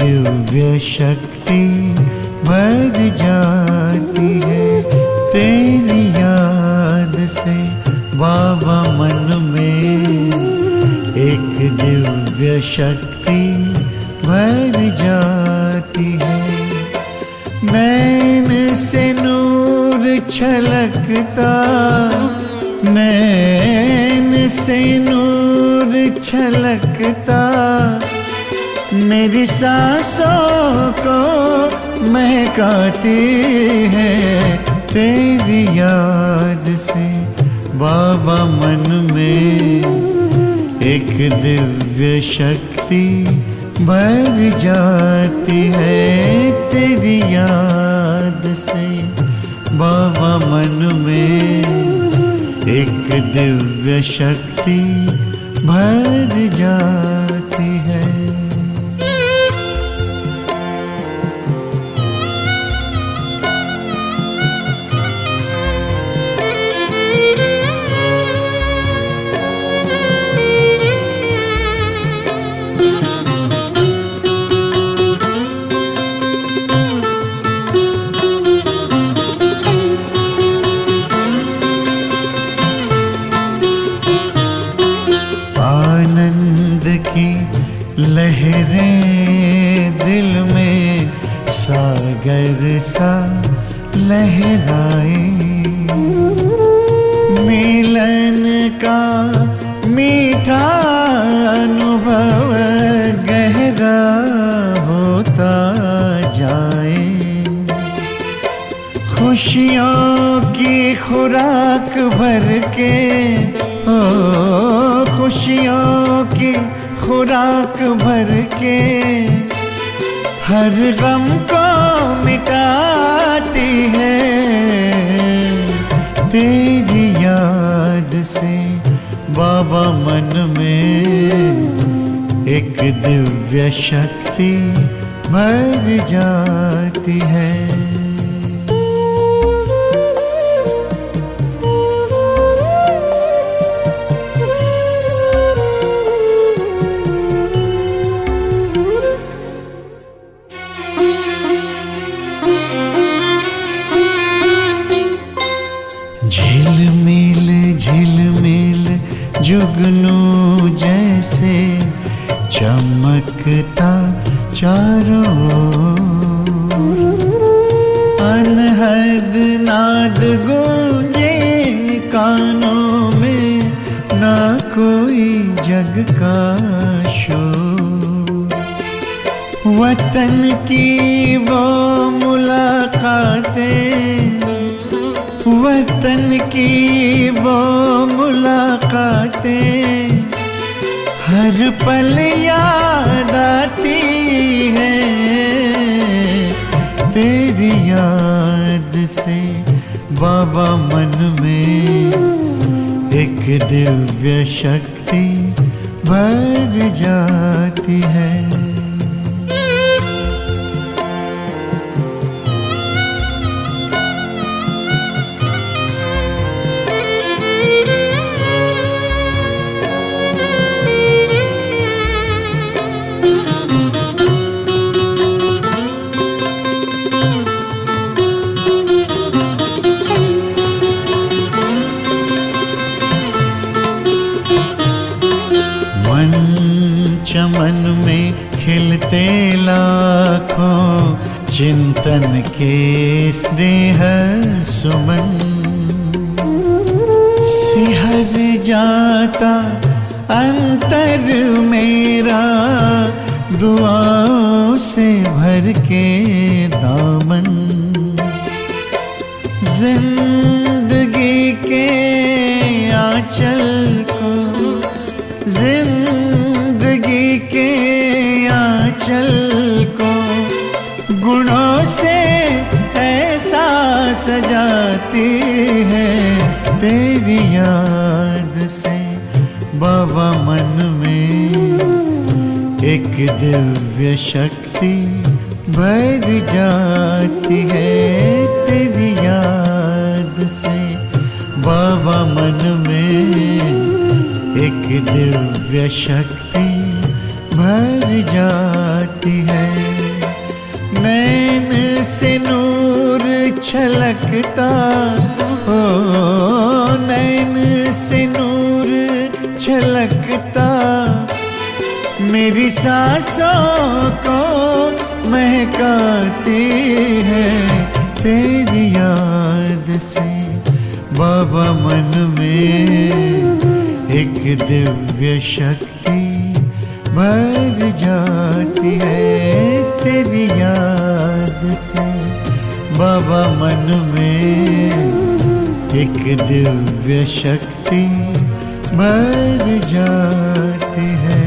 दिव्य शक्ति भर जाती है तेरी याद से बाबा मन में। एक दिव्य शक्ति भर जाती है। नैन से नूर छलकता, नैन से नूर छलकता, मेरी सांसों को महकाती है तेरी याद से बाबा मन में। एक दिव्य शक्ति भर जाती है तेरी याद से बाबा मन में। एक दिव्य शक्ति भर जाती है। आनंद की लहरें दिल में सागर सा लहराए, मिलन का मीठा अनुभव गहरा होता जाए। खुशियों की खुराक भर के, खुशियों की खुराक भर के हर गम को मिटाती है तेरी याद से बाबा मन में। एक दिव्य शक्ति भर जाती है। झिलमिल झिलमिल जुगनू जैसे चमकता चारों ओर, अनहद नाद गूंजे कानों में, ना कोई जग का शोर। वतन की वो मुलाकातें, वतन की वो मुलाकातें हर पल याद आती है तेरी याद से बाबा मन में। एक दिव्य शक्ति भर जाती है। चमन में खिलते लाखों चिंतन के स्नेह सुमन, सिहर जाता अंतर मेरा दुआओं से भर के दामन। जिंदगी के आंचल को, जिंदगी के आंचल को गुणों से ऐसा सजाती है तेरी याद से बाबा मन में। एक दिव्य शक्ति भर जाती है तेरी याद से बाबा मन में। एक दिव्य शक्ति भर जाती है। छलकता, ओ नैन से नूर छलकता, मेरी सांसों को महकाती है तेरी याद से। बाबा मन में एक दिव्य शक्ति भर जाती है तेरी याद से। बाबा मन में एक दिव्य शक्ति भर जाती है।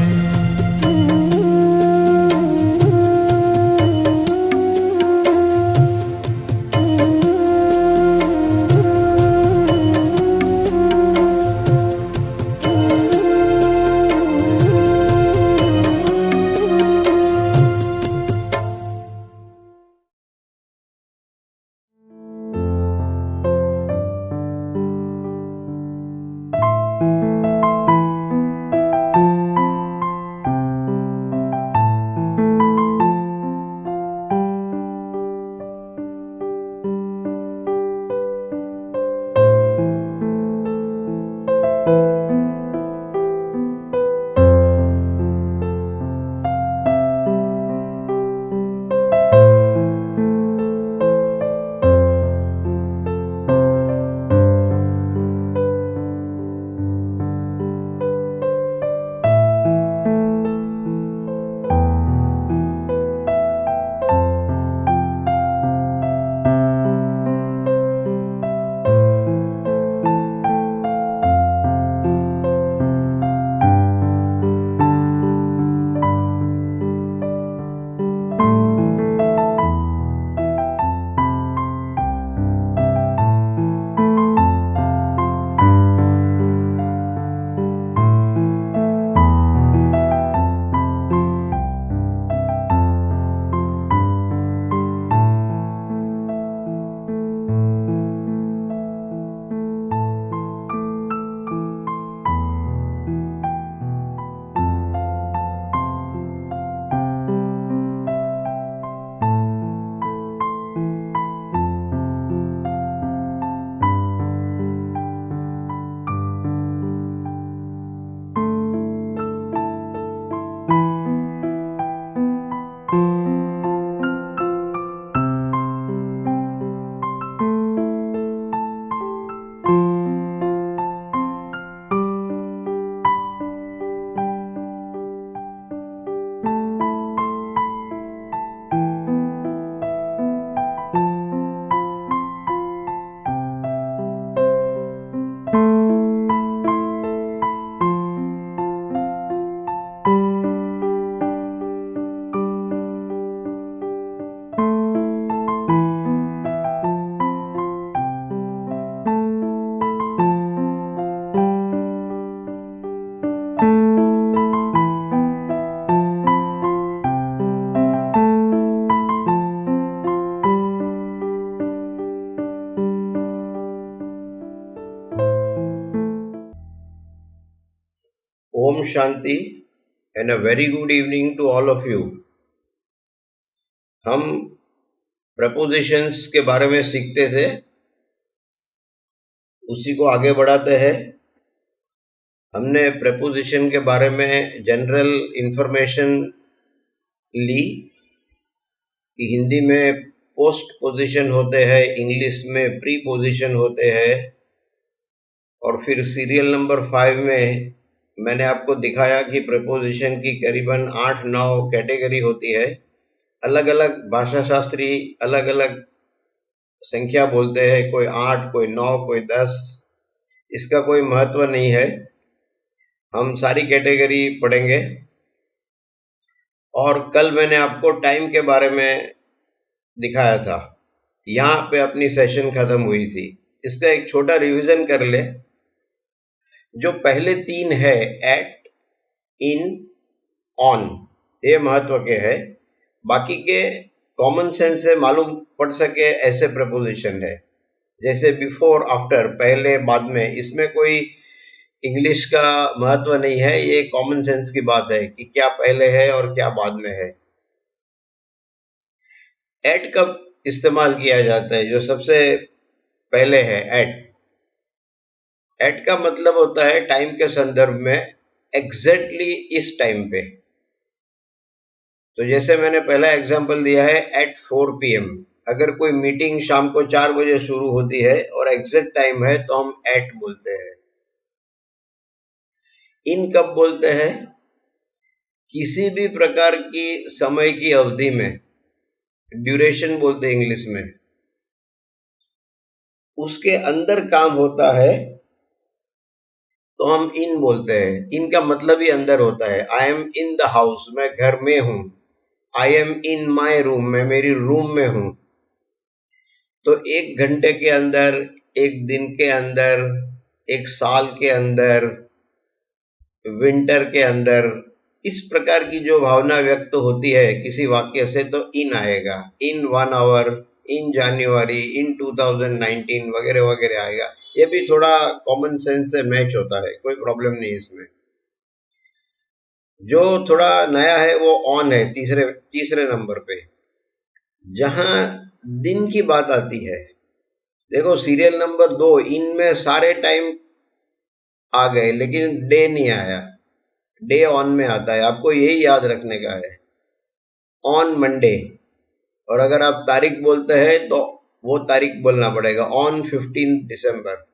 ओम शांति and a very good evening to all of you. हम प्रपोजिशंस के बारे में सीखते थे, उसी को आगे बढ़ाते हैं। हमने प्रपोजिशन के बारे में जनरल इंफॉर्मेशन ली कि हिंदी में पोस्ट पोजीशन होते हैं, इंग्लिश में प्री पोजीशन होते हैं, और फिर सीरियल नंबर 5 में मैंने आपको दिखाया कि प्रपोजिशन की करीबन 8-9 कैटेगरी होती है। अलग अलग भाषा शास्त्री अलग अलग संख्या बोलते हैं, कोई 8, कोई 9, कोई 10। इसका कोई महत्व नहीं है, हम सारी कैटेगरी पढ़ेंगे। और कल मैंने आपको टाइम के बारे में दिखाया था, यहाँ पे अपनी सेशन खत्म हुई थी। इसका एक छोटा रिवीजन कर ले। जो पहले 3 है, एट, इन, ऑन, ये महत्व के है। बाकी के कॉमन सेंस से मालूम पड़ सके ऐसे प्रपोजिशन है, जैसे बिफोर, आफ्टर, पहले, बाद में। इसमें कोई इंग्लिश का महत्व नहीं है, ये कॉमन सेंस की बात है कि क्या पहले है और क्या बाद में है। एट का इस्तेमाल किया जाता है, जो सबसे पहले है एट। एट का मतलब होता है टाइम के संदर्भ में एग्जैक्टली इस टाइम पे। तो जैसे मैंने पहला एग्जांपल दिया है एट 4 PM। अगर कोई मीटिंग शाम को 4 बजे शुरू होती है और एग्जैक्ट टाइम है तो हम एट बोलते हैं। इन कब बोलते हैं? किसी भी प्रकार की समय की अवधि में, ड्यूरेशन बोलते हैं इंग्लिश में, उसके अंदर काम होता है तो हम इन बोलते हैं। इन का मतलब ही अंदर होता है। आई एम इन द हाउस, मैं घर में हूं। आई एम इन माई रूम, मैं मेरी रूम में हूं। तो 1 घंटे के अंदर, 1 दिन के अंदर, 1 साल के अंदर, विंटर के अंदर, इस प्रकार की जो भावना व्यक्त होती है किसी वाक्य से तो इन आएगा। इन 1 आवर, इन जनवरी, इन 2019 वगैरह वगैरह आएगा। ये भी थोड़ा कॉमन सेंस से मैच होता है, कोई प्रॉब्लम नहीं इसमें। जो थोड़ा नया है वो ऑन है तीसरे नंबर पे। जहां दिन की बात आती है, देखो सीरियल नंबर 2, इनमें सारे टाइम आ गए लेकिन डे नहीं आया। डे ऑन में आता है, आपको यही याद रखने का है, ऑन मंडे। और अगर आप तारीख बोलते हैं तो वो तारीख बोलना पड़ेगा, ऑन 15 दिसंबर।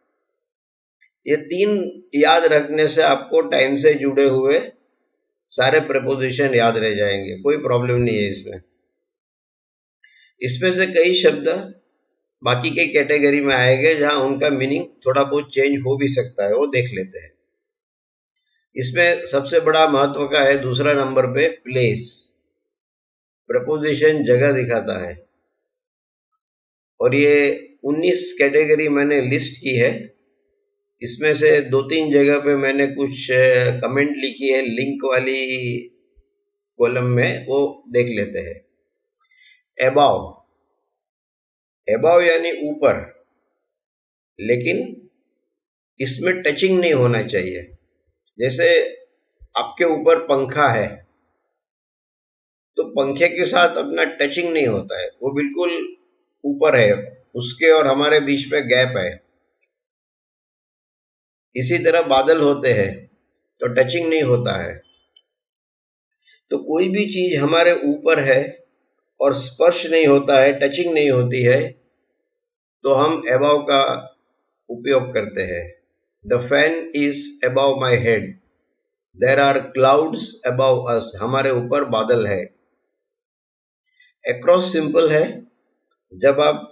ये 3 याद रखने से आपको टाइम से जुड़े हुए सारे प्रपोजिशन याद रह जाएंगे, कोई प्रॉब्लम नहीं है इसमें। इसमें से कई शब्द बाकी के कैटेगरी में आएंगे जहां उनका मीनिंग थोड़ा बहुत चेंज हो भी सकता है, वो देख लेते हैं। इसमें सबसे बड़ा महत्व का है दूसरा नंबर पे प्लेस। प्रपोजिशन जगह दिखाता है और ये 19 कैटेगरी मैंने लिस्ट की है। इसमें से 2-3 जगह पे मैंने कुछ कमेंट लिखी है लिंक वाली कॉलम में, वो देख लेते हैं। अबाव, अबाव यानी ऊपर, लेकिन इसमें टचिंग नहीं होना चाहिए। जैसे आपके ऊपर पंखा है तो पंखे के साथ अपना टचिंग नहीं होता है, वो बिल्कुल ऊपर है, उसके और हमारे बीच में गैप है। इसी तरह बादल होते हैं तो टचिंग नहीं होता है। तो कोई भी चीज हमारे ऊपर है और स्पर्श नहीं होता है, टचिंग नहीं होती है, तो हम अबाव का उपयोग करते हैं। The fan is above my head, there are clouds above us, हमारे ऊपर बादल है। अक्रॉस सिंपल है, जब आप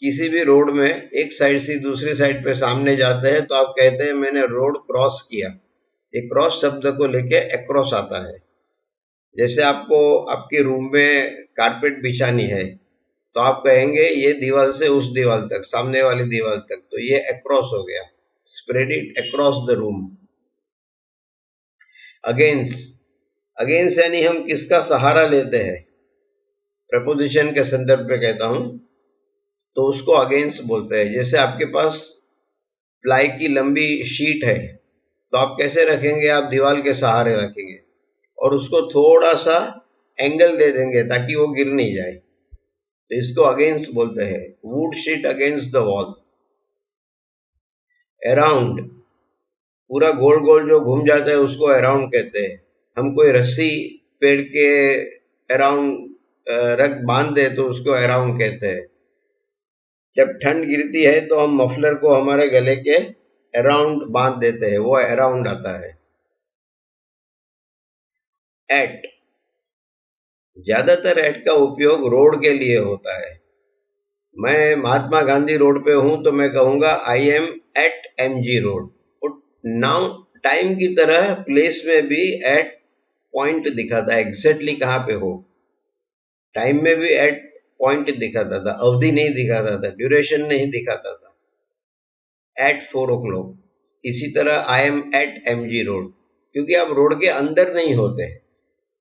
किसी भी रोड में एक साइड से दूसरी साइड पे सामने जाते हैं तो आप कहते हैं मैंने रोड क्रॉस किया। एक क्रॉस शब्द को लेके अक्रॉस आता है। जैसे आपको आपके रूम में कारपेट बिछानी है तो आप कहेंगे ये दीवार से उस दीवार तक, सामने वाली दीवार तक, तो ये अक्रॉस हो गया, spread it across the room. Against, against यानी हम किसका सहारा लेते हैं, प्रपोजिशन के संदर्भ में कहता हूं तो उसको अगेंस्ट बोलते हैं। जैसे आपके पास प्लाई की लंबी शीट है तो आप कैसे रखेंगे, आप दीवार के सहारे रखेंगे और उसको थोड़ा सा एंगल दे देंगे ताकि वो गिर नहीं जाए, तो इसको अगेंस्ट बोलते हैं। Would sheet against the wall. Around, पूरा गोल गोल जो घूम जाता है उसको अराउंड कहते हैं। हम कोई रस्सी पेड़ के अराउंड रख बांध दे तो उसको अराउंड कहते हैं। जब ठंड गिरती है तो हम मफलर को हमारे गले के अराउंड बांध देते हैं, वो अराउंड आता है। एट, ज्यादातर एट का उपयोग रोड के लिए होता है। मैं महात्मा गांधी रोड पे हूं तो मैं कहूंगा I am at MG road. Now time की तरह प्लेस में भी एट पॉइंट दिखाता है, एग्जैक्टली कहां पे हो। टाइम में भी एट पॉइंट दिखाता था, अवधि नहीं दिखाता था, ड्यूरेशन नहीं दिखाता था। एट 4 o'clock, इसी तरह I am at MG road, क्योंकि आप रोड के अंदर नहीं होते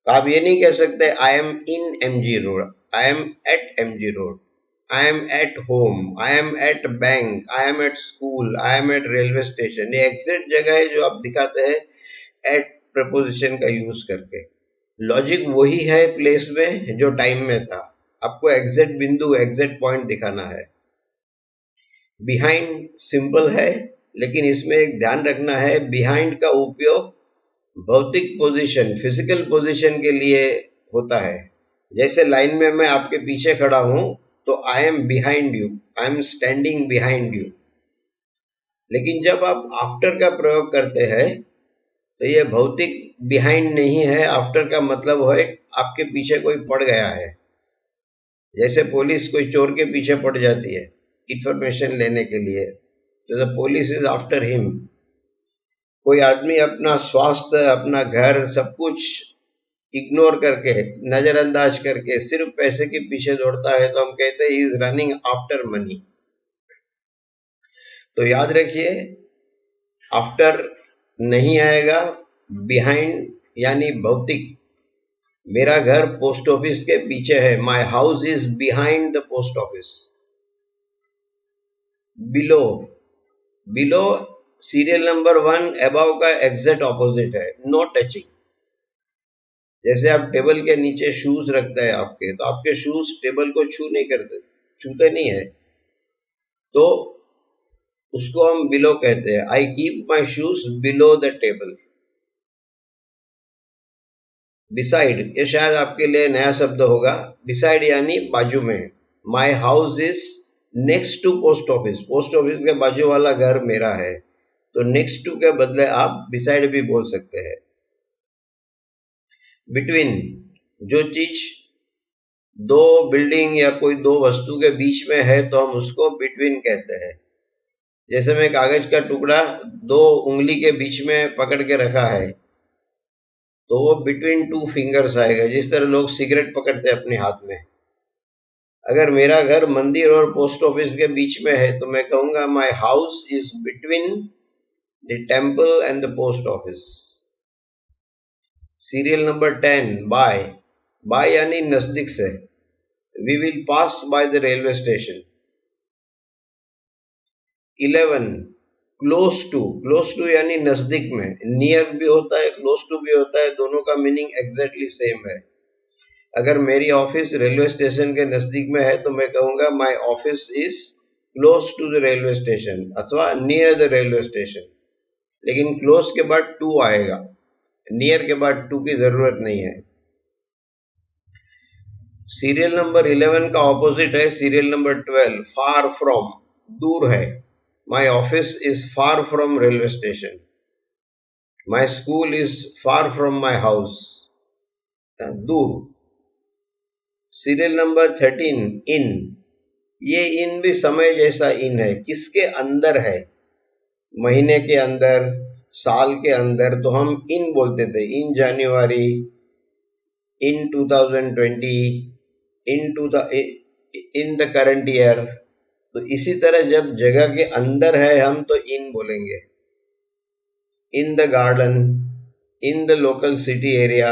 तो आप ये नहीं कह सकते I am in MG road, I am at MG road. I am at home, I am at bank, I am at school, I am at railway station, ये एग्जैक्ट जगह है जो आप दिखाते हैं एट प्रपोजिशन का यूज करके। Logic वही है प्लेस में जो टाइम में था। आपको एग्जैक्ट बिंदु, एग्जैक्ट पॉइंट दिखाना है। बिहाइंड सिंपल है, लेकिन इसमें एक ध्यान रखना है, बिहाइंड का उपयोग भौतिक पोजीशन, फिजिकल पोजीशन के लिए होता है। जैसे लाइन में मैं आपके पीछे खड़ा हूं तो I am behind you, I am standing behind you. लेकिन जब आप आफ्टर का प्रयोग करते हैं तो ये भौतिक बिहाइंड नहीं है। आफ्टर का मतलब है आपके पीछे कोई पड़ गया है। जैसे पुलिस कोई चोर के पीछे पड़ जाती है इंफॉर्मेशन लेने के लिए, तो the police is after him. कोई आदमी अपना स्वास्थ्य, अपना घर, सब कुछ इग्नोर करके, नजरअंदाज करके सिर्फ पैसे के पीछे दौड़ता है तो हम कहते हैं इज रनिंग आफ्टर मनी। तो याद रखिए, आफ्टर नहीं आएगा, बिहाइंड यानी भौतिक। मेरा घर पोस्ट ऑफिस के पीछे है, माई house is behind the post office. Below, below serial number 1 above का एग्जैक्ट ऑपोजिट है, नो टचिंग। जैसे आप टेबल के नीचे शूज रखते हैं आपके, तो आपके शूज टेबल को छूते नहीं है, तो उसको हम बिलो कहते हैं। I keep my shoes below the table. Beside, ये शायद आपके लिए नया शब्द होगा। बिसाइड यानी बाजू में। My house is next to post office, post office के बाजू वाला घर मेरा है, तो नेक्स्ट टू के बदले आप बिसाइड भी बोल सकते हैं। बिटवीन, जो चीज दो बिल्डिंग या कोई दो वस्तु के बीच में है तो हम उसको बिटवीन कहते हैं। जैसे मैं कागज का टुकड़ा दो उंगली के बीच में पकड़ के रखा है तो वो बिटवीन टू फिंगर्स आएगा, जिस तरह लोग सिगरेट पकड़ते हैं अपने हाथ में। अगर मेरा घर मंदिर और पोस्ट ऑफिस के बीच में है तो मैं कहूंगा my house is between the temple and the post office. Serial number 10, by. By यानी नजदीक से। We will pass by the railway station. 11, close to. Close to यानी नजदीक में। नियर भी होता है, क्लोज टू भी होता है, दोनों का मीनिंग एग्जैक्टली सेम है। अगर मेरी ऑफिस रेलवे स्टेशन के नजदीक में है तो मैं कहूंगा my office is close to the railway station अथवा नियर द रेलवे स्टेशन। लेकिन क्लोज के बाद टू आएगा, नियर के बाद टू की जरूरत नहीं है। सीरियल नंबर 11 का ऑपोजिट है सीरियल नंबर 12, फार फ्रॉम, दूर है। My office is far from railway station. My school is far from my house. दूर। सीरियल नंबर 13, इन। ये इन भी समय जैसा इन है, किसके अंदर है, महीने के अंदर, साल के अंदर, तो हम इन बोलते थे। इन जनवरी, इन 2020, इन द करंट ईयर। तो इसी तरह जब जगह के अंदर है हम तो इन बोलेंगे। In the garden, in the local city area,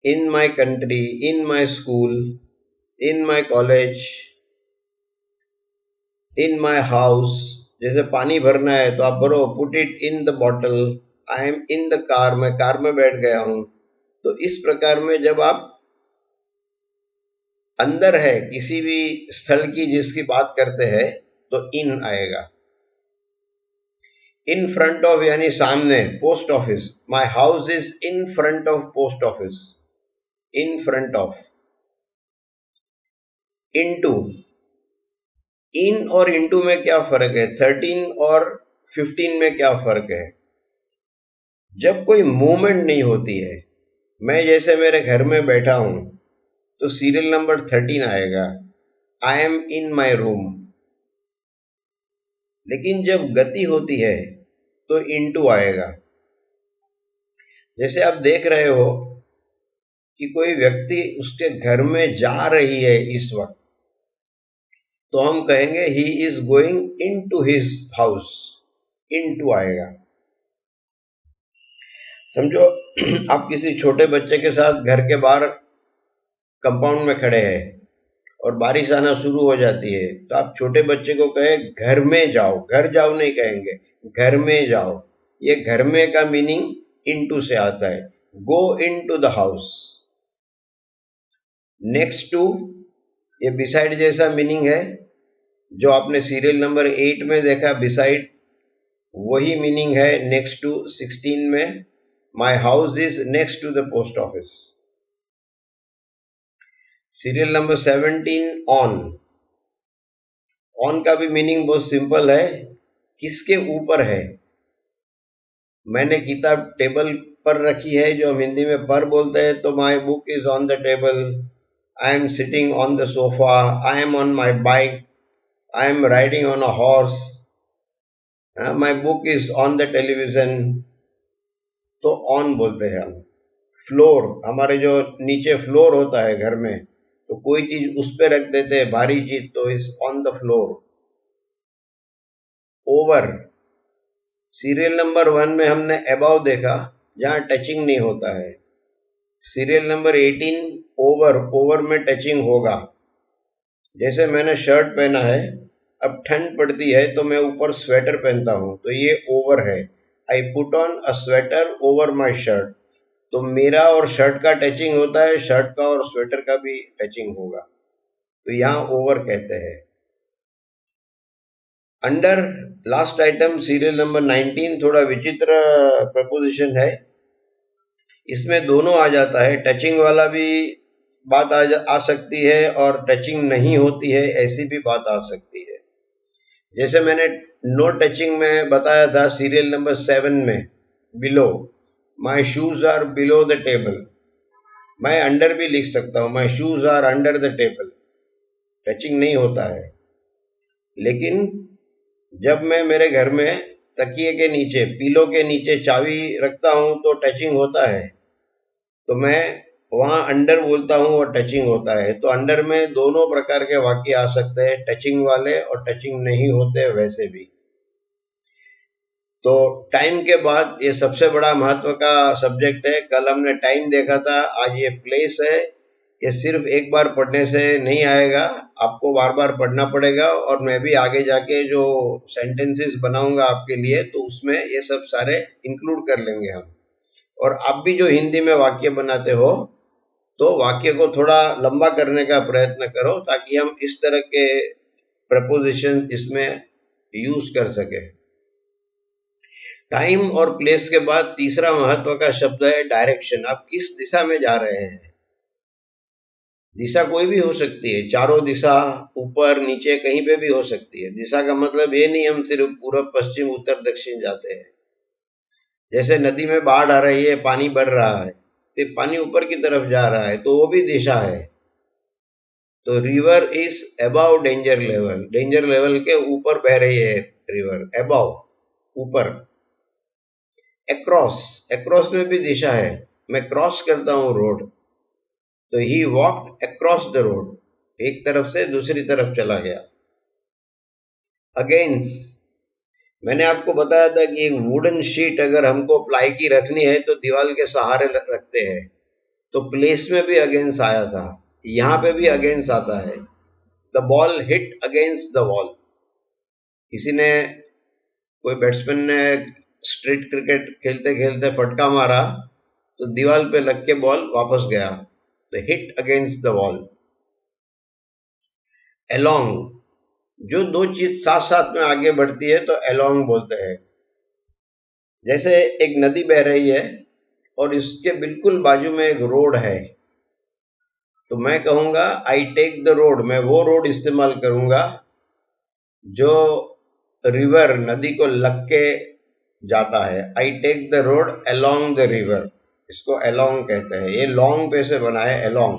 in my country, in my school, in my college, in my house. जैसे पानी भरना है तो आप भरो, put it in the bottle. I am in the car, मैं कार में बैठ गया हूं। तो इस प्रकार में जब आप अंदर है किसी भी स्थल की जिसकी बात करते हैं तो इन आएगा। इन फ्रंट ऑफ यानी सामने, post office. My house is in front of post office, in front of. Into, in और इनटू में क्या फर्क है, 13 और 15 में क्या फर्क है। जब कोई मूवमेंट नहीं होती है, मैं जैसे मेरे घर में बैठा हूं तो सीरियल नंबर 13 आएगा, आई एम इन माई रूम। लेकिन जब गति होती है तो इनटू आएगा। जैसे आप देख रहे हो कि कोई व्यक्ति उसके घर में जा रही है इस वक्त, तो हम कहेंगे he is going into his house, into आएगा। समझो आप किसी छोटे बच्चे के साथ घर के बाहर कंपाउंड में खड़े हैं और बारिश आना शुरू हो जाती है, तो आप छोटे बच्चे को कहे घर में जाओ। घर जाओ नहीं कहेंगे, घर में जाओ। ये घर में का मीनिंग इनटू से आता है, go into the house. Next to, ये बिसाइड जैसा मीनिंग है, जो आपने सीरियल नंबर 8 में देखा बिसाइड, वही मीनिंग है नेक्स्ट टू 16 में। My house is next to the post office. Serial number 17 on. On का भी मीनिंग बहुत सिंपल है, किसके ऊपर है। मैंने किताब टेबल पर रखी है, जो हम हिंदी में पर बोलते हैं, तो my book is on the table, I am sitting on the sofa, I am on my bike, I am riding on a horse, my book is on the television, तो ऑन बोलते हैं हम। फ्लोर, हमारे जो नीचे floor होता है घर में, तो कोई चीज उस पे रख देते हैं भारी चीज, तो is on the floor. Over, serial number 1 में हमने अबाव देखा, जहां टचिंग नहीं होता है। सीरियल नंबर 18 ओवर, ओवर में टचिंग होगा। जैसे मैंने शर्ट पहना है, अब ठंड पड़ती है तो मैं ऊपर स्वेटर पहनता हूं, तो ये ओवर है। I put on a sweater over my shirt, तो मेरा और शर्ट का टचिंग होता है, शर्ट का और स्वेटर का भी टचिंग होगा, तो यहां ओवर कहते हैं। Under, last item serial number 19, थोड़ा विचित्र प्रपोजिशन है। इसमें दोनों आ जाता है, टचिंग वाला भी बात आ सकती है और टचिंग नहीं होती है ऐसी भी बात आ सकती है। जैसे मैंने नो टचिंग में बताया था सीरियल नंबर 7 में, below, my shoes are below the table. मैं अंडर भी लिख सकता हूं, my shoes are under the table, touching नहीं होता है। लेकिन जब मैं मेरे घर में तकिए के नीचे, पीलो के नीचे चाबी रखता हूं तो टचिंग होता है, तो मैं वहां अंडर बोलता हूं और टचिंग होता है। तो अंडर में दोनों प्रकार के वाक्य आ सकते हैं, टचिंग वाले और टचिंग नहीं होते वैसे भी। तो टाइम के बाद ये सबसे बड़ा महत्व का सब्जेक्ट है। कल हमने टाइम देखा था, आज ये प्लेस है। ये सिर्फ एक बार पढ़ने से नहीं आएगा, आपको बार बार पढ़ना पड़ेगा, और मैं भी आगे जाके जो सेंटेंसेस बनाऊंगा आपके लिए, तो उसमें ये सब सारे इंक्लूड कर लेंगे हम। और आप भी जो हिंदी में वाक्य बनाते हो, तो वाक्य को थोड़ा लंबा करने का प्रयत्न करो, ताकि हम इस तरह के प्रपोजिशन इसमें यूज कर सके। टाइम और प्लेस के बाद तीसरा महत्व का शब्द है डायरेक्शन। आप किस दिशा में जा रहे हैं। दिशा कोई भी हो सकती है, चारों दिशा, ऊपर नीचे, कहीं पे भी हो सकती है। दिशा का मतलब ये नहीं हम सिर्फ पूरब पश्चिम उत्तर दक्षिण जाते हैं। जैसे नदी में बाढ़ आ रही है, पानी बढ़ रहा है, तो पानी ऊपर की तरफ जा रहा है, तो वो भी दिशा है। तो river is above danger level, danger level के ऊपर बह रही है रिवर, अबाउ, ऊपर। अक्रॉस, अक्रॉस में भी दिशा है, मैं क्रॉस करता हूं रोड, तो ही वॉक्ड अक्रॉस द रोड, एक तरफ से दूसरी तरफ चला गया। अगेंस्ट, मैंने आपको बताया था कि एक वुडन शीट अगर हमको प्लाई की रखनी है तो दीवार के सहारे रखते हैं, तो प्लेस में भी अगेंस्ट आया था, यहां पे भी अगेंस्ट आता है। The ball hit against the wall, किसी ने, कोई बैट्समैन ने स्ट्रीट क्रिकेट खेलते खेलते फटका मारा, तो दीवार पे लग के बॉल वापस गया, तो hit against the wall. Along, जो दो चीज साथ साथ में आगे बढ़ती है तो अलोंग बोलते हैं। जैसे एक नदी बह रही है और इसके बिल्कुल बाजू में एक रोड है, तो मैं कहूंगा आई टेक द रोड, मैं वो रोड इस्तेमाल करूंगा जो रिवर, नदी को लग के जाता है। I take the road along the river, इसको अलोंग कहते हैं। ये लॉन्ग पे से बना है, along.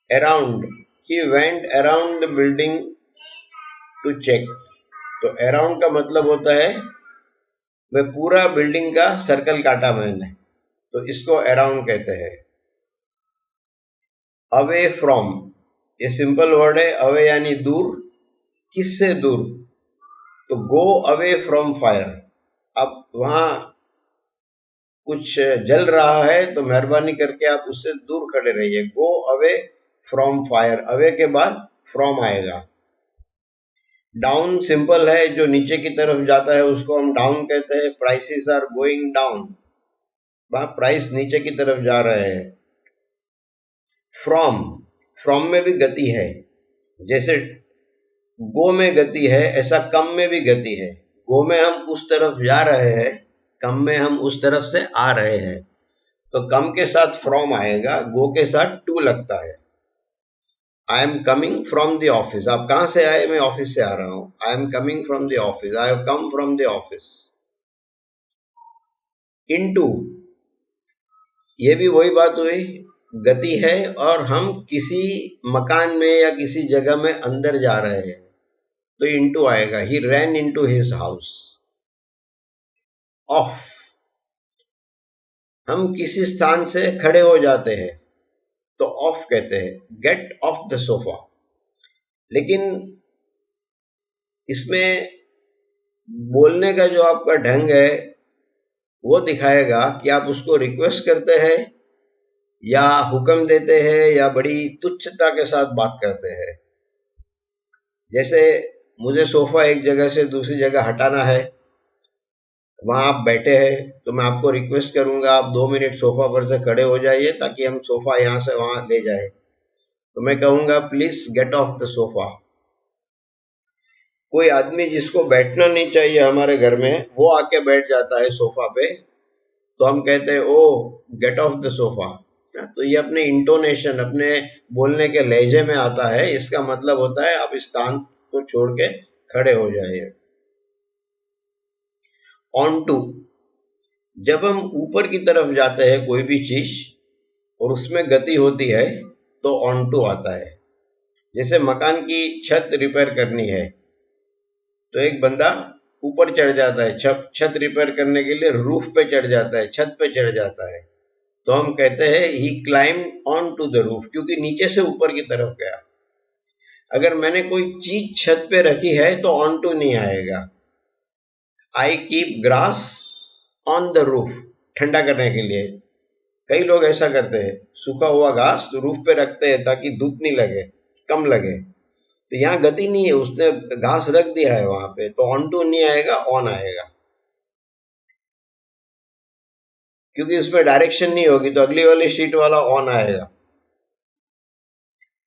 Around, he went around the building to check, तो अराउंड का मतलब होता है वह पूरा बिल्डिंग का सर्कल काटा मैंने, तो इसको अराउंड कहते हैं। अवे फ्रॉम, ये सिंपल वर्ड है, अवे यानी दूर, किससे दूर, तो गो अवे फ्रॉम फायर। अब वहां कुछ जल रहा है तो मेहरबानी करके आप उससे दूर खड़े रहिए। Go away from fire, away के बाद फ्रॉम आएगा। डाउन सिंपल है, जो नीचे की तरफ जाता है उसको हम डाउन कहते हैं। प्राइसेस आर गोइंग डाउन, वहां प्राइस नीचे की तरफ जा रहे हैं। फ्रॉम, फ्रॉम में भी गति है, जैसे गो में गति है, ऐसा कम में भी गति है। गो में हम उस तरफ जा रहे हैं, कम में हम उस तरफ से आ रहे हैं। तो कम के साथ फ्रॉम आएगा, गो के साथ टू लगता है। I am coming from the office, आप कहां से आए? मैं ऑफिस से आ रहा हूं। I am coming from the office, I have come from the office. Into, ये भी वही बात हुई, गति है और हम किसी मकान में या किसी जगह में अंदर जा रहे हैं, तो इनटू आएगा। He ran into his house. Of, हम किसी स्थान से खड़े हो जाते हैं तो ऑफ कहते हैं। Get off the sofa. लेकिन इसमें बोलने का जो आपका ढंग है वो दिखाएगा कि आप उसको रिक्वेस्ट करते हैं या हुक्म देते हैं या बड़ी तुच्छता के साथ बात करते हैं। जैसे मुझे सोफा एक जगह से दूसरी जगह हटाना है, वहां आप बैठे हैं तो मैं आपको रिक्वेस्ट करूंगा आप 2 मिनट सोफा पर से खड़े हो जाइए ताकि हम सोफा यहां से वहां ले जाए। तो मैं कहूंगा please get off the sofa. कोई आदमी जिसको बैठना नहीं चाहिए हमारे घर में, वो आके बैठ जाता है सोफा पे, तो हम कहते हैं ओ गेट ऑफ द सोफा। तो ये अपने इंटोनेशन, अपने बोलने के लहजे में आता है। इसका मतलब होता है आप इस स्थान को छोड़ के खड़े हो जाइए। ऑन टू, जब हम ऊपर की तरफ जाते हैं कोई भी चीज और उसमें गति होती है तो ऑन टू आता है। जैसे मकान की छत रिपेयर करनी है तो एक बंदा ऊपर चढ़ जाता है, छत रिपेयर करने के लिए रूफ पे चढ़ जाता है, छत पे चढ़ जाता है, तो हम कहते हैं he climb on to the roof, क्योंकि नीचे से ऊपर की तरफ गया। अगर मैंने कोई चीज छत पे रखी है तो ऑन टू नहीं आएगा। I keep grass on the roof, ठंडा करने के लिए। कई लोग ऐसा करते हैं, सूखा हुआ घास रूफ पे रखते हैं ताकि धूप नहीं लगे, कम लगे। तो यहाँ गति नहीं है, उसने घास रख दिया है वहां पे, तो ऑन टू नहीं आएगा, ऑन आएगा। क्योंकि उसमें डायरेक्शन नहीं होगी तो अगली वाली शीट वाला ऑन आएगा।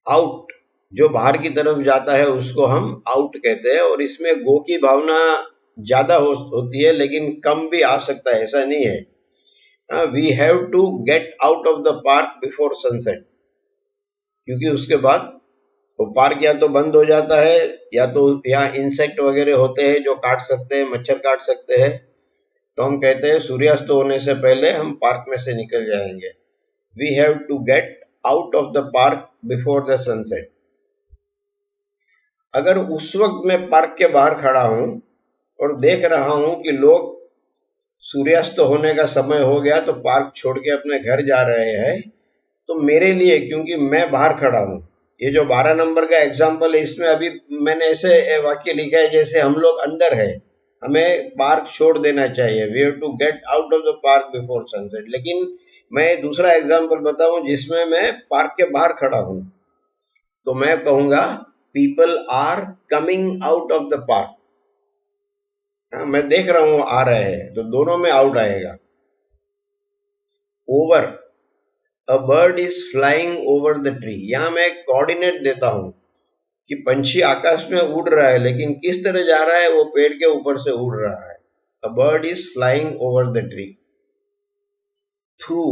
आउट, जो बाहर की तरफ जाता है उसको हम आउट कहते हैं, और इसमें गो की भावना ज्यादा होती है लेकिन कम भी आ सकता है, ऐसा नहीं है। We have to get out of the park before sunset, क्योंकि उसके बाद वो पार्क या तो बंद हो जाता है या तो यहाँ इंसेक्ट वगैरह होते हैं जो काट सकते हैं, मच्छर काट सकते हैं। तो हम कहते हैं सूर्यास्त होने से पहले हम पार्क में से निकल जाएंगे। We have to get out of the park before the sunset. अगर उस वक्त मैं पार्क के बाहर खड़ा हूं और देख रहा हूं कि लोग सूर्यास्त होने का समय हो गया तो पार्क छोड़ के अपने घर जा रहे हैं, तो मेरे लिए, क्योंकि मैं बाहर खड़ा हूं, ये जो 12 नंबर का एग्जाम्पल है इसमें अभी मैंने ऐसे वाक्य लिखा है जैसे हम लोग अंदर है, हमें पार्क छोड़ देना चाहिए। We have to get out of the park before sunset. लेकिन मैं दूसरा एग्जाम्पल बताऊं जिसमें मैं पार्क के बाहर खड़ा हूं, तो मैं कहूंगा people are coming out of the park. मैं देख रहा हूं आ रहे हैं, तो दोनों में आउट आएगा। Over, a bird is flying over the tree, यहां मैं एक कोऑर्डिनेट देता हूं कि पंछी आकाश में उड़ रहा है, लेकिन किस तरह जा रहा है, वो पेड़ के ऊपर से उड़ रहा है। A bird is flying over the tree. Through,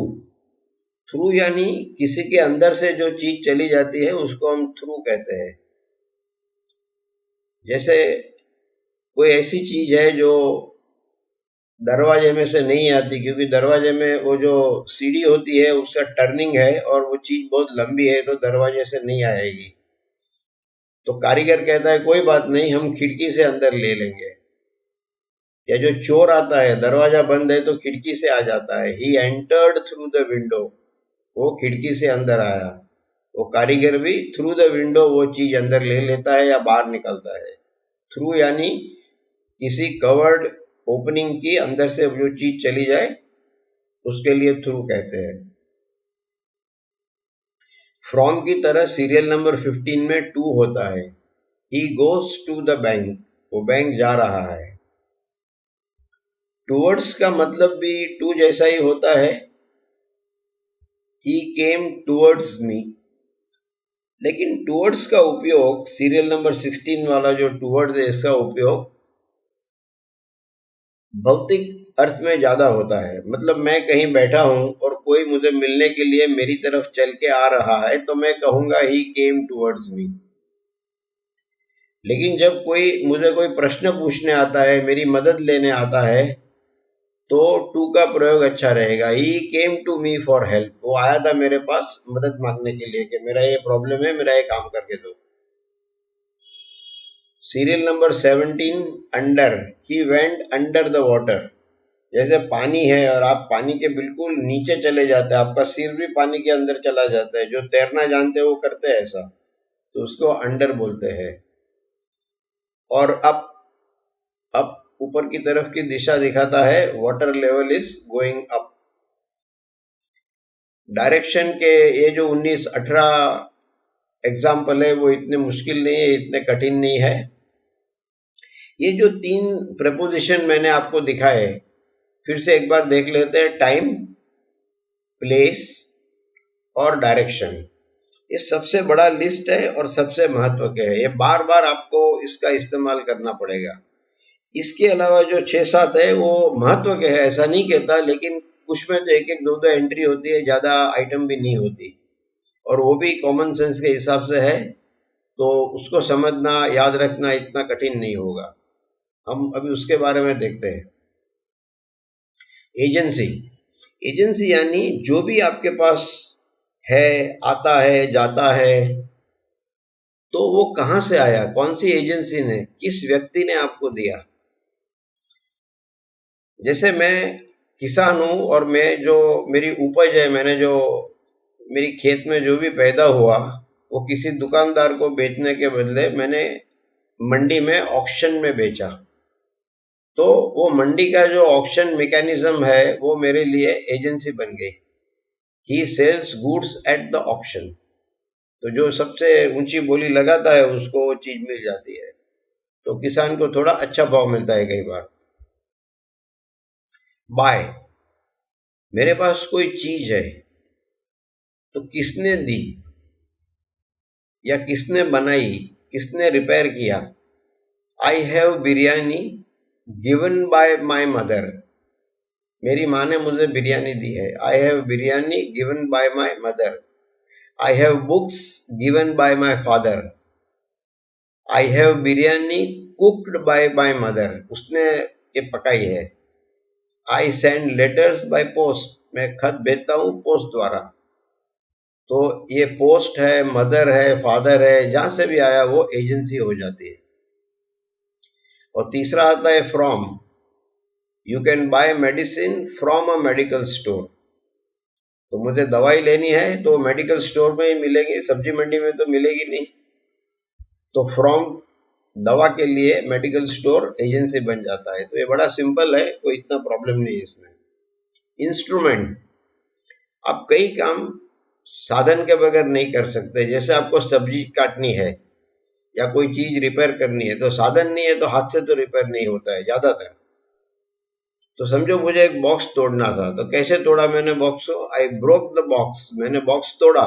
through यानी किसी के अंदर से जो चीज चली जाती है उसको हम थ्रू कहते हैं। जैसे कोई ऐसी चीज है जो दरवाजे में से नहीं आती, क्योंकि दरवाजे में वो जो सीढ़ी होती है उसका टर्निंग है और वो चीज बहुत लंबी है, तो दरवाजे से नहीं आएगी। तो कारीगर कहता है कोई बात नहीं, हम खिड़की से अंदर ले लेंगे। या जो चोर आता है, दरवाजा बंद है तो खिड़की से आ जाता है। He entered through the window, वो खिड़की से अंदर आया। वो कारीगर भी थ्रू द विंडो वो चीज अंदर ले लेता है या बाहर निकलता है। थ्रू यानी किसी कवर्ड ओपनिंग की अंदर से जो चीज चली जाए उसके लिए थ्रू कहते हैं। फ्रॉम की तरह सीरियल नंबर 15 में टू होता है। He goes to the bank, वो बैंक जा रहा है। टूवर्ड्स का मतलब भी टू जैसा ही होता है। ही केम टूवर्ड्स मी, लेकिन टुवर्ड्स का उपयोग, सीरियल नंबर 16 वाला जो टुवर्ड्स है, इसका उपयोग भौतिक अर्थ में ज्यादा होता है। मतलब मैं कहीं बैठा हूं और कोई मुझे मिलने के लिए मेरी तरफ चल के आ रहा है तो मैं कहूंगा ही केम टुवर्ड्स मी। लेकिन जब मुझे कोई प्रश्न पूछने आता है, मेरी मदद लेने आता है, तो टू का प्रयोग अच्छा रहेगा। He came to me for help, वो आया था मेरे पास मदद मांगने के लिए कि मेरा ये प्रॉब्लम है, मेरा ये काम करके दो। Serial number 17 under, he went under the water. जैसे पानी है और आप पानी के बिल्कुल नीचे चले जाते हैं, आपका सिर भी पानी के अंदर चला जाता है, जो तैरना जानते हैं वो करते हैं ऐसा, तो उसको अंडर बोलते हैं। और अप ऊपर की तरफ की दिशा दिखाता है, water level is going up. Direction के ये जो 19-18 एग्जाम्पल है वो इतने मुश्किल नहीं है, इतने कठिन नहीं है। ये जो 3 प्रपोजिशन मैंने आपको दिखाए, फिर से एक बार देख लेते हैं। टाइम, प्लेस और डायरेक्शन, ये सबसे बड़ा लिस्ट है और सबसे महत्व के है। ये बार बार आपको इसका इस्तेमाल करना पड़ेगा। इसके अलावा जो 6-7 है वो महत्व के है, ऐसा नहीं कहता, लेकिन कुछ में तो 1-1, 2-2 एंट्री होती है, ज्यादा आइटम भी नहीं होती, और वो भी कॉमन सेंस के हिसाब से है, तो उसको समझना, याद रखना इतना कठिन नहीं होगा। हम अभी उसके बारे में देखते हैं। एजेंसी, एजेंसी यानी जो भी आपके पास है, आता है, जाता है, तो वो कहां से आया, कौन सी एजेंसी ने, किस व्यक्ति ने आपको दिया। जैसे मैं किसान हूं और मैं जो मेरी उपज है, मैंने जो मेरी खेत में जो भी पैदा हुआ, वो किसी दुकानदार को बेचने के बदले मैंने मंडी में ऑक्शन में बेचा, तो वो मंडी का जो ऑक्शन मैकेनिज्म है वो मेरे लिए एजेंसी बन गई। He sells goods at the auction, तो जो सबसे ऊंची बोली लगाता है उसको वो चीज मिल जाती है, तो किसान को थोड़ा अच्छा भाव मिलता है कई बार। बाय, मेरे पास कोई चीज है तो किसने दी या किसने बनाई, किसने रिपेयर किया। I have biryani given by my mother, मेरी माँ ने मुझे बिरयानी दी है। I have biryani given by my mother. I have books given by my father. I have biryani cooked bye my mother, उसने ये पकाई है। I send letters by post, मैं खत भेजता हूं पोस्ट द्वारा, तो ये पोस्ट है, मदर है, फादर है, जहां से भी आया वो एजेंसी हो जाती है। और तीसरा आता है from, you can buy medicine from a medical store, तो मुझे दवाई लेनी है तो मेडिकल स्टोर में ही मिलेगी, सब्जी मंडी में तो मिलेगी नहीं, तो फ्रॉम दवा के लिए मेडिकल स्टोर एजेंसी बन जाता है। तो ये बड़ा सिंपल है, कोई इतना प्रॉब्लम नहीं है इसमें। इंस्ट्रूमेंट, आप कई काम साधन के बगैर नहीं कर सकते। जैसे आपको सब्जी काटनी है या कोई चीज रिपेयर करनी है, तो साधन नहीं है तो हाथ से तो रिपेयर नहीं होता है ज्यादातर। तो समझो मुझे एक बॉक्स तोड़ना था, तो कैसे तोड़ा मैंने बॉक्स को, आई ब्रोक द बॉक्स, मैंने बॉक्स तोड़ा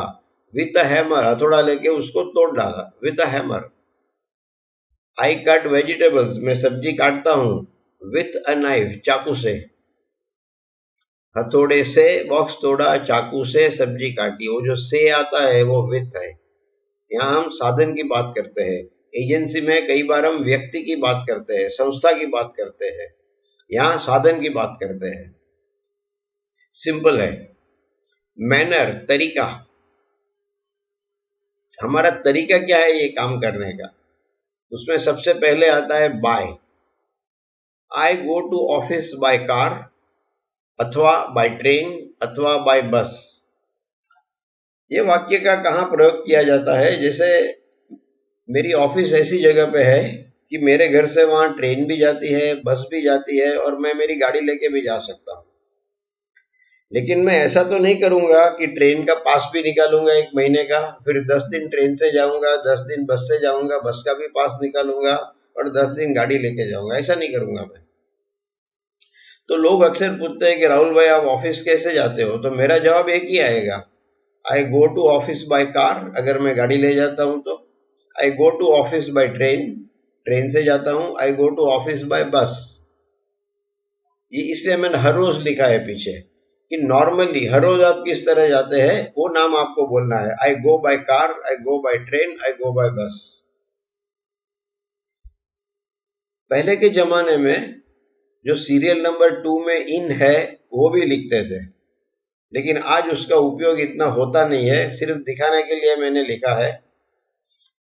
विथ अ हैमर, हथौड़ा लेके उसको तोड़ डाला with a hammer. I cut vegetables, मैं सब्जी काटता हूं विथ अ नाइफ, चाकू से। हथौड़े से बॉक्स तोड़ा, चाकू से सब्जी काटी, वो जो से आता है वो विथ है। यहाँ हम साधन की बात करते हैं। एजेंसी में कई बार हम व्यक्ति की बात करते हैं, संस्था की बात करते हैं, यहाँ साधन की बात करते हैं। सिंपल है। मैनर, तरीका, हमारा तरीका क्या है ये काम करने का, उसमें सबसे पहले आता है by. I go to office by car, अथवा बाय ट्रेन, अथवा बाय बस। ये वाक्य का कहाँ प्रयोग किया जाता है, जैसे मेरी ऑफिस ऐसी जगह पे है कि मेरे घर से वहां ट्रेन भी जाती है, बस भी जाती है, और मैं मेरी गाड़ी लेके भी जा सकता हूँ। लेकिन मैं ऐसा तो नहीं करूंगा कि ट्रेन का पास भी निकालूंगा 1 महीने का, फिर 10 दिन ट्रेन से जाऊंगा, 10 दिन बस से जाऊंगा, बस का भी पास निकालूंगा और 10 दिन गाड़ी लेके जाऊंगा, ऐसा नहीं करूंगा मैं। तो लोग अक्सर पूछते हैं कि राहुल भाई आप ऑफिस कैसे जाते हो, तो मेरा जवाब एक ही आएगा, I go to office by car, अगर मैं गाड़ी ले जाता हूं तो। I go to office by train, train से जाता हूं। I go to office by bus. ये इसलिए मैंने हर रोज लिखा है पीछे कि नॉर्मली हर रोज आप किस तरह जाते हैं वो नाम आपको बोलना है। I go by car, I go by train, I go by bus. पहले के जमाने में जो सीरियल नंबर 2 में इन है वो भी लिखते थे, लेकिन आज उसका उपयोग इतना होता नहीं है, सिर्फ दिखाने के लिए मैंने लिखा है।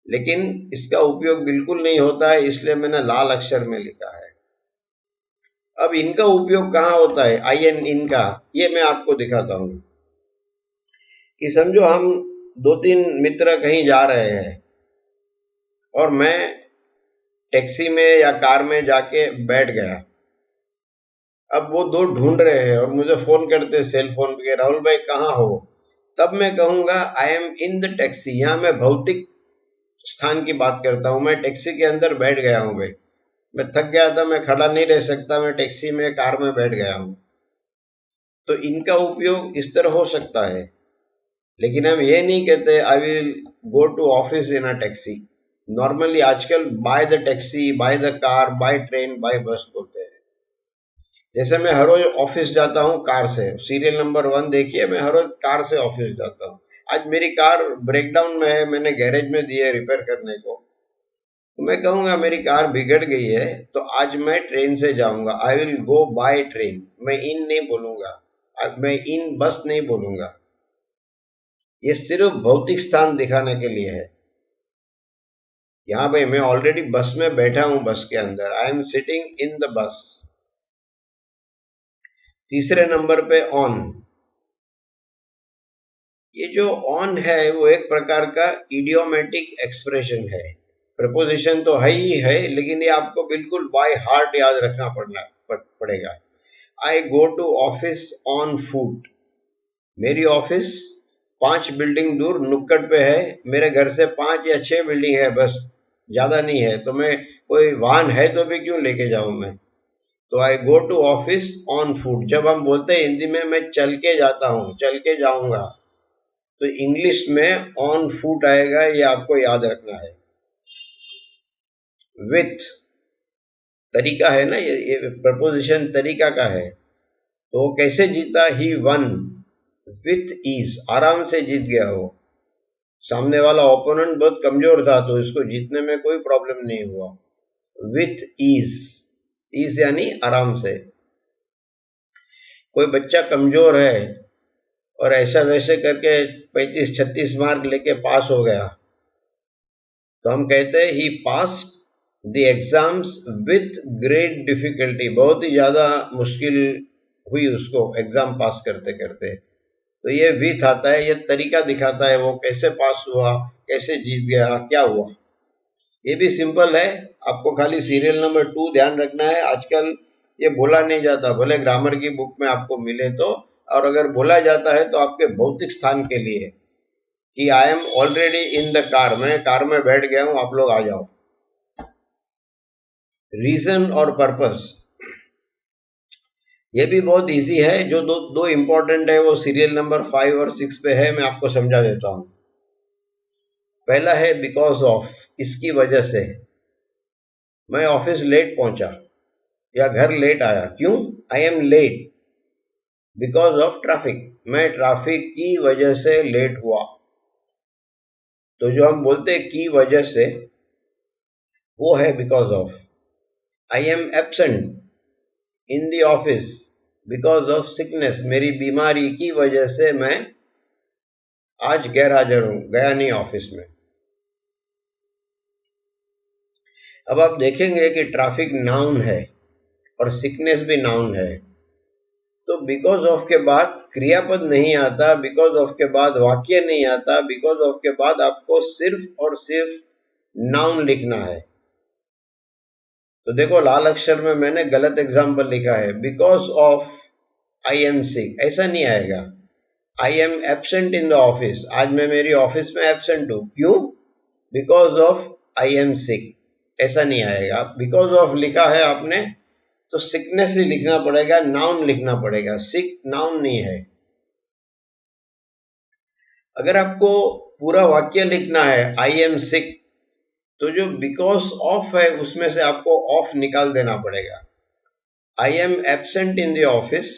लेकिन इसका उपयोग बिल्कुल नहीं होता है, इसलिए मैंने लाल अक्षर में लिखा है। अब इनका उपयोग कहाँ होता है, आई एन इनका, ये मैं आपको दिखाता हूं। कि समझो हम 2-3 मित्र कहीं जा रहे हैं और मैं टैक्सी में या कार में जाके बैठ गया। अब वो दो ढूंढ रहे हैं और मुझे फोन करते सेल फोन पे, राहुल भाई कहाँ हो। तब मैं कहूंगा I am in the taxi. यहां मैं भौतिक स्थान की बात करता हूं, मैं टैक्सी के अंदर बैठ गया हूं भाई, मैं थक गया था, मैं खड़ा नहीं रह सकता, मैं टैक्सी में कार में बैठ गया हूं। तो इनका उपयोग इस तरह हो सकता है, लेकिन हम ये नहीं कहते I will go to office in a taxi. Normally आजकल by the taxi, by the car, by train, by bus बोलते हैं। जैसे मैं हर रोज ऑफिस जाता हूँ कार से, सीरियल नंबर 1 देखिए, मैं हर रोज कार से ऑफिस जाता हूँ। आज मेरी कार ब्रेकडाउन में है, मैंने गैरेज में दी है रिपेयर करने को, तो मैं कहूंगा मेरी कार बिगड़ गई है तो आज मैं ट्रेन से जाऊंगा, आई विल गो बाय ट्रेन। मैं इन नहीं बोलूंगा, मैं इन बस नहीं बोलूंगा। ये सिर्फ भौतिक स्थान दिखाने के लिए है। यहाँ भाई मैं ऑलरेडी बस में बैठा हूं, बस के अंदर, I am sitting in the bus. तीसरे नंबर पे ऑन। ये जो ऑन है वो एक प्रकार का इडियोमेटिक एक्सप्रेशन है। प्रपोजिशन तो है ही है, लेकिन ये आपको बिल्कुल बाय हार्ट याद रखना पड़ेगा। I go to office on foot. मेरी ऑफिस 5 बिल्डिंग दूर नुक्कड़ पे है, मेरे घर से 5 या 6 बिल्डिंग है, बस ज्यादा नहीं है, तो मैं कोई वाहन है तो भी क्यों लेके जाऊं मैं। तो I go to office on foot. जब हम बोलते हैं हिंदी में मैं चल के जाता हूं, चल के जाऊंगा, तो इंग्लिश में ऑन फुट आएगा, ये आपको याद रखना है। विथ तरीका है ना, ये प्रपोजिशन तरीका का है। तो वो कैसे जीता, ही वन विथ ईज, आराम से जीत गया वो। सामने वाला ओपोनेंट बहुत कमजोर था तो इसको जीतने में कोई प्रॉब्लम नहीं हुआ। विथ ईज, ईज यानी आराम से। कोई बच्चा कमजोर है और ऐसा वैसे करके 35-36 मार्क लेके पास हो गया, तो हम कहते हैं he passed the exams with great difficulty. बहुत ही ज्यादा मुश्किल हुई उसको एग्जाम पास करते करते। तो ये विथ आता है, ये तरीका दिखाता है वो कैसे पास हुआ, कैसे जीत गया, क्या हुआ। ये भी सिंपल है, आपको खाली सीरियल नंबर 2 ध्यान रखना है। आजकल ये बोला नहीं जाता, भले ग्रामर की बुक में आपको मिले तो, और अगर बोला जाता है तो आपके भौतिक स्थान के लिए कि I am already in the car, मैं कार में बैठ गया हूं, आप लोग आ जाओ। रीजन और पर्पस, ये भी बहुत इजी है। जो दो इंपॉर्टेंट है वो सीरियल नंबर 5 और 6 पे है, मैं आपको समझा देता हूं। पहला है बिकॉज ऑफ, इसकी वजह से। मैं ऑफिस लेट पहुंचा या घर लेट आया, क्यों, I am late because of traffic, मैं ट्रैफिक की वजह से लेट हुआ। तो जो हम बोलते हैं की वजह से, वो है because of. I am absent in the office because of sickness, मेरी बीमारी की वजह से मैं आज गैर हाजिर हूं, गया नहीं ऑफिस में। अब आप देखेंगे कि ट्रैफिक नाउन है और सिकनेस भी नाउन है, तो बिकॉज ऑफ के बाद क्रियापद नहीं आता, बिकॉज ऑफ के बाद वाक्य नहीं आता, बिकॉज ऑफ के बाद आपको सिर्फ और सिर्फ नाउन लिखना है। तो देखो लाल अक्षर में मैंने गलत एग्जाम्पल लिखा है, because of I am sick, ऐसा नहीं आएगा। I am absent in the office, आज मैं मेरी ऑफिस में एब्सेंट हूं, क्यों, because of I am sick, ऐसा नहीं आएगा। बिकॉज ऑफ लिखा है आपने तो सिकनेस ही लिखना पड़ेगा, नाउन लिखना पड़ेगा, सिक नाउन नहीं है। अगर आपको पूरा वाक्य लिखना है आई एम सिक, तो जो बिकॉज ऑफ है उसमें से आपको ऑफ निकाल देना पड़ेगा। I am absent in the office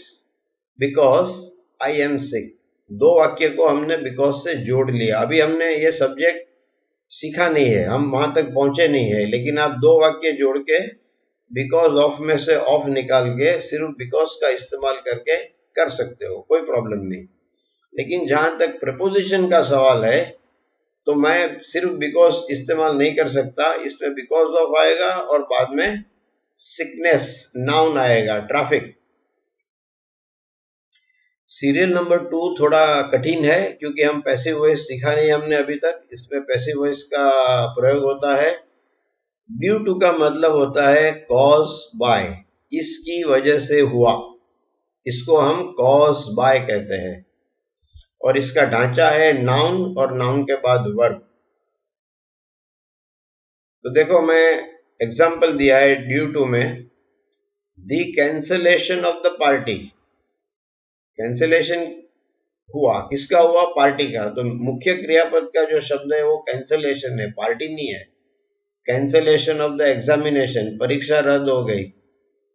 because I am sick. दो वाक्य को हमने बिकॉज से जोड़ लिया। अभी हमने ये सब्जेक्ट सीखा नहीं है, हम वहां तक पहुंचे नहीं है, लेकिन आप दो वाक्य जोड़ के बिकॉज ऑफ में से ऑफ निकाल के सिर्फ बिकॉज का इस्तेमाल करके कर सकते हो, कोई प्रॉब्लम नहीं। लेकिन जहां तक प्रपोजिशन का सवाल है तो मैं सिर्फ बिकॉज इस्तेमाल नहीं कर सकता, इसमें बिकॉज ऑफ आएगा और बाद में सिकनेस नाउन आएगा, ट्रैफिक। सीरियल नंबर 2 थोड़ा कठिन है क्योंकि हम पैसिव वॉइस सीखा नहीं हमने अभी तक। इसमें पैसिव वॉइस का प्रयोग होता है। ड्यू टू का मतलब होता है कॉज बाय, इसकी वजह से हुआ, इसको हम कॉज बाय कहते हैं। और इसका ढांचा है नाउन और नाउन के बाद वर्ब। तो देखो मैं एग्जाम्पल दिया है ड्यू टू में, the cancellation of the party. Cancellation हुआ, किसका हुआ? पार्टी का। तो मुख्य क्रियापद का जो शब्द है वो कैंसलेशन है, पार्टी नहीं है। कैंसलेशन ऑफ द एग्जामिनेशन, परीक्षा रद्द हो गई।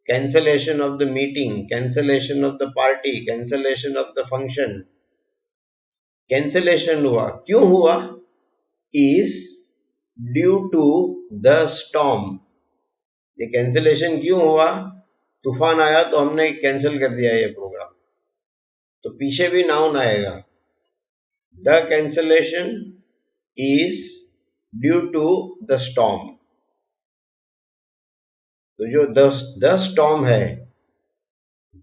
Cancellation of the meeting, cancellation of the party, cancellation of the function. Cancellation हुआ, क्यों हुआ? Is due to the storm. ये कैंसलेशन क्यों हुआ? तूफान आया तो हमने कैंसिल कर दिया ये प्रोग्राम। तो पीछे भी नाउन आएगा। The cancellation is due to the storm. तो जो द स्टॉर्म है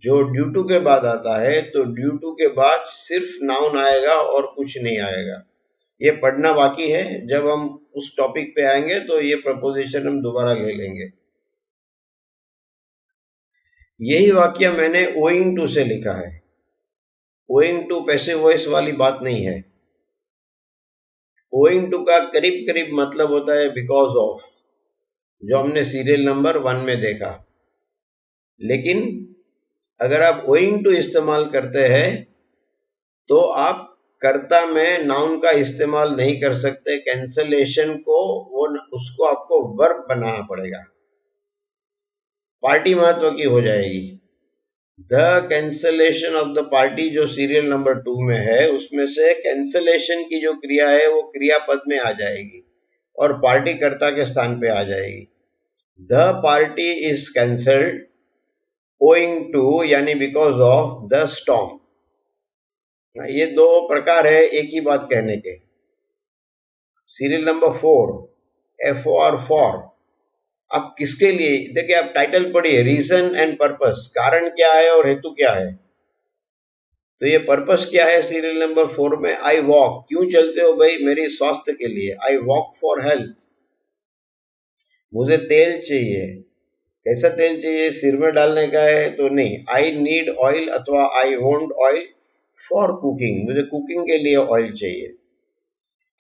जो ड्यू टू के बाद आता है, तो ड्यू टू के बाद सिर्फ नाउन आएगा और कुछ नहीं आएगा। ये पढ़ना बाकी है, जब हम उस टॉपिक पे आएंगे तो ये प्रपोजिशन हम दोबारा ले लेंगे। यही वाक्य मैंने ओइंग टू से लिखा है। ओइंग टू पैसिव वॉइस वाली बात नहीं है। ओइंग टू का करीब करीब मतलब होता है बिकॉज ऑफ, जो हमने सीरियल नंबर 1 में देखा। लेकिन अगर आप ओइंग टू इस्तेमाल करते हैं तो आप कर्ता में नाउन का इस्तेमाल नहीं कर सकते। कैंसलेशन को उसको आपको वर्ब बनाना पड़ेगा। पार्टी महत्व की हो जाएगी। The cancellation of the party जो सीरियल नंबर 2 में है, उसमें से कैंसलेशन की जो क्रिया है वो क्रियापद में आ जाएगी और पार्टी कर्ता के स्थान पे आ जाएगी। The party is cancelled owing to, यानी बिकॉज ऑफ द स्टॉर्म। ये दो प्रकार है एक ही बात कहने के। Serial number 4 FOR for. अब किसके लिए? देखिए आप टाइटल पढ़िए, रीजन एंड पर्पस, कारण क्या है और हेतु क्या है। तो ये पर्पस क्या है सीरियल नंबर 4 में? आई वॉक, क्यों चलते हो भाई? मेरी स्वास्थ्य के लिए। I walk for health. मुझे तेल चाहिए। कैसा तेल चाहिए? सिर में डालने का है तो नहीं। आई नीड ऑयल अथवा I want oil for cooking, मुझे कुकिंग के लिए ऑयल चाहिए।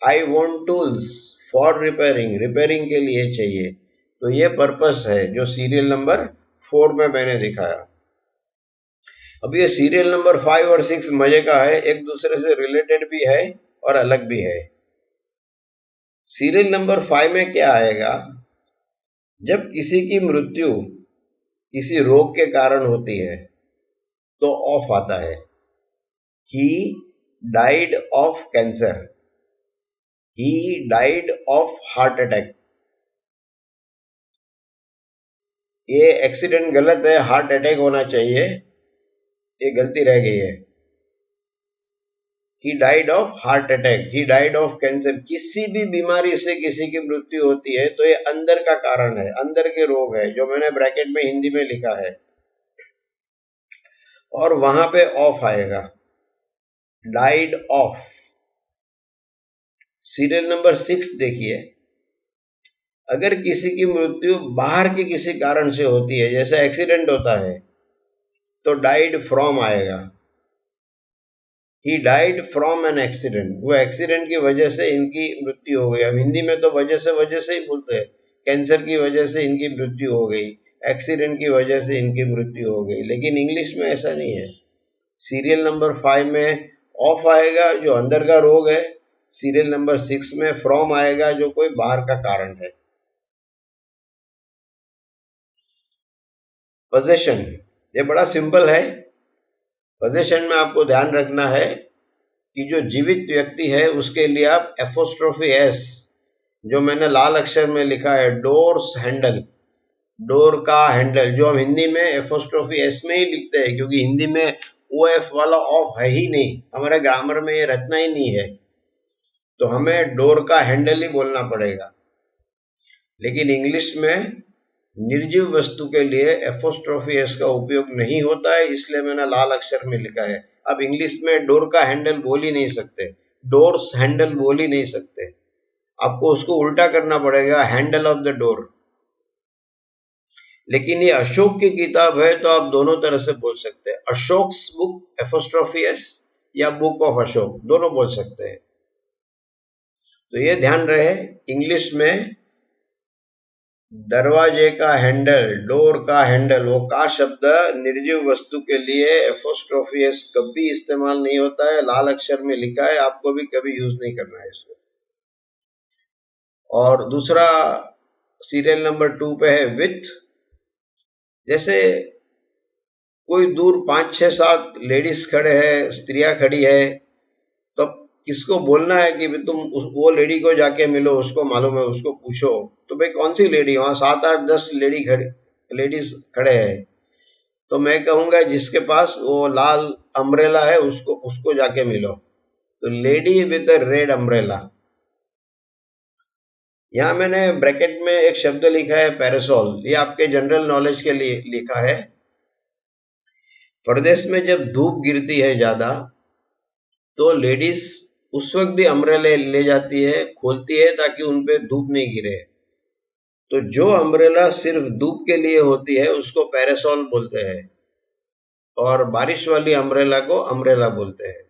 I want tools for repairing, repairing के लिए चाहिए। तो ये पर्पस है जो सीरियल नंबर 4 में मैंने दिखाया। अब ये सीरियल नंबर 5 और 6 मजे का है, एक दूसरे से रिलेटेड भी है और अलग भी है। सीरियल नंबर 5 में क्या आएगा? जब किसी की मृत्यु किसी रोग के कारण होती है तो ऑफ आता है। He died of cancer, he died of heart attack. ये एक्सीडेंट गलत है, हार्ट अटैक होना चाहिए, ये गलती रह गई है। He died of heart attack, he died of cancer. किसी भी बीमारी से किसी की मृत्यु होती है तो ये अंदर का कारण है, अंदर के रोग है, जो मैंने ब्रैकेट में हिंदी में लिखा है। और वहां पे ऑफ आएगा, डाइड ऑफ। सीरियल नंबर 6 देखिए, अगर किसी की मृत्यु बाहर के किसी कारण से होती है, जैसे एक्सीडेंट होता है, तो डाइड फ्रॉम आएगा। He died from an accident, वो एक्सीडेंट की वजह से इनकी मृत्यु हो गई। अब हिंदी में तो वजह से ही बोलते हैं। कैंसर की वजह से इनकी मृत्यु हो गई, एक्सीडेंट की वजह से इनकी मृत्यु हो गई, लेकिन इंग्लिश में ऐसा नहीं है। सीरियल नंबर 5 में ऑफ आएगा जो अंदर का रोग है सीरियल नंबर 6 में, फ्रॉम आएगा जो कोई बाहर का कारण है। पोजेशन ये बड़ा सिंपल है। पोजेशन में आपको ध्यान रखना है कि जो जीवित व्यक्ति है उसके लिए आप एपोस्ट्रोफी एस, जो मैंने लाल अक्षर में लिखा है डोर्स हैंडल, डोर का हैंडल, जो हम हिंदी में एपोस्ट्रोफी एस में ही लिखते हैं क्योंकि हिंदी में ओ एफ वाला ऑफ है ही नहीं, हमारे ग्रामर में ये रचना ही नहीं है, तो हमें डोर का हैंडल ही बोलना पड़ेगा। लेकिन इंग्लिश में निर्जीव वस्तु के लिए एपोस्ट्रोफी एस का उपयोग नहीं होता है, इसलिए मैंने लाल अक्षर में लिखा है। अब इंग्लिश में डोर का हैंडल बोल ही नहीं सकते, डोर्स हैंडल बोल ही नहीं सकते, आपको उसको उल्टा करना पड़ेगा, हैंडल ऑफ द डोर। लेकिन ये अशोक की किताब है तो आप दोनों तरह से बोल सकते हैं, अशोक्स बुक एपोस्ट्रोफी एस या बुक ऑफ अशोक, दोनों बोल सकते हैं। तो ये ध्यान रहे, इंग्लिश में दरवाजे का हैंडल, डोर का हैंडल, वो का शब्द निर्जीव वस्तु के लिए एपोस्ट्रोफी एस कभी इस्तेमाल नहीं होता है, लाल अक्षर में लिखा है, आपको भी कभी यूज नहीं करना है इसको। और दूसरा सीरियल नंबर 2 पे है विथ। जैसे कोई दूर 5, 6, 7 लेडीज खड़े हैं, स्त्रियां खड़ी है, तो किसको बोलना है कि तुम वो लेडी को जाके मिलो, उसको मालूम है, उसको पूछो, तो भाई कौन सी लेडी, वहां 7, 8, 10 लेडीज खड़े हैं, तो मैं कहूंगा जिसके पास वो लाल अम्ब्रेला है उसको जाके मिलो, तो lady with a red umbrella. यहाँ मैंने ब्रैकेट में एक शब्द लिखा है पैरासोल, ये आपके जनरल नॉलेज के लिए लिखा है। प्रदेश में जब धूप गिरती है ज्यादा तो लेडीज उस वक्त भी अम्ब्रेला ले जाती है, खोलती है ताकि उन पे धूप नहीं गिरे। तो जो अम्ब्रेला सिर्फ धूप के लिए होती है उसको पैरासोल बोलते हैं, और बारिश वाली अम्ब्रेला को अम्ब्रेला बोलते हैं।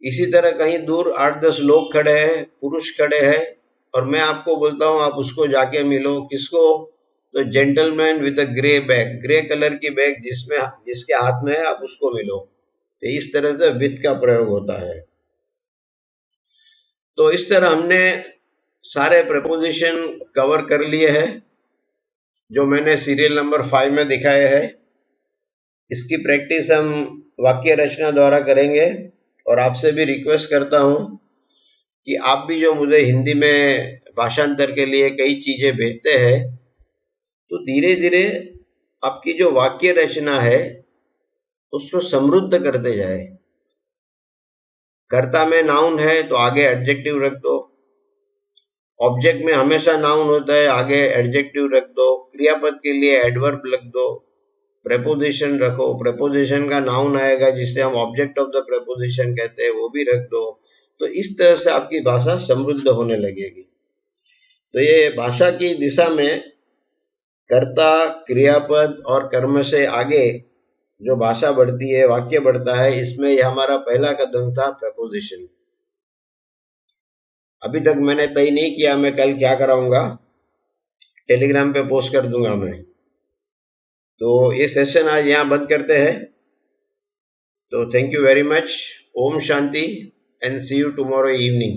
इसी तरह कहीं दूर 8-10 लोग खड़े हैं, पुरुष खड़े हैं, और मैं आपको बोलता हूं आप उसको जाके मिलो, किसको, तो gentleman with a grey bag, grey colour की बैग जिसके हाथ में है, आप उसको मिलो। तो इस तरह से विथ का प्रयोग होता है। तो इस तरह हमने सारे प्रपोजिशन कवर कर लिए हैं जो मैंने सीरियल नंबर 5 में दिखाए हैं। इसकी प्रैक्टिस हम वाक्य रचना द्वारा करेंगे, और आपसे भी रिक्वेस्ट करता हूं कि आप भी जो मुझे हिंदी में भाषांतर के लिए कई चीजें भेजते हैं, तो धीरे धीरे आपकी जो वाक्य रचना है उसको समृद्ध करते जाए। कर्ता में नाउन है तो आगे एडजेक्टिव रख दो, ऑब्जेक्ट में हमेशा नाउन होता है, आगे एडजेक्टिव रख दो, क्रियापद के लिए एडवर्ब लिख दो, प्रेपोजिशन रखो, प्रेपोजिशन का नाउन आएगा जिसे हम ऑब्जेक्ट ऑफ द प्रेपोजिशन कहते हैं, वो भी रख दो। तो इस तरह से आपकी भाषा समृद्ध होने लगेगी। तो ये भाषा की दिशा में कर्ता, क्रियापद और कर्म से आगे जो भाषा बढ़ती है, वाक्य बढ़ता है, इसमें यह हमारा पहला कदम था प्रपोजिशन। अभी तक मैंने तय नहीं किया मैं कल क्या कराऊंगा, टेलीग्राम पे पोस्ट कर दूंगा मैं। तो ये सेशन आज यहाँ बंद करते हैं। तो thank you very much, Om Shanti, and see you tomorrow evening.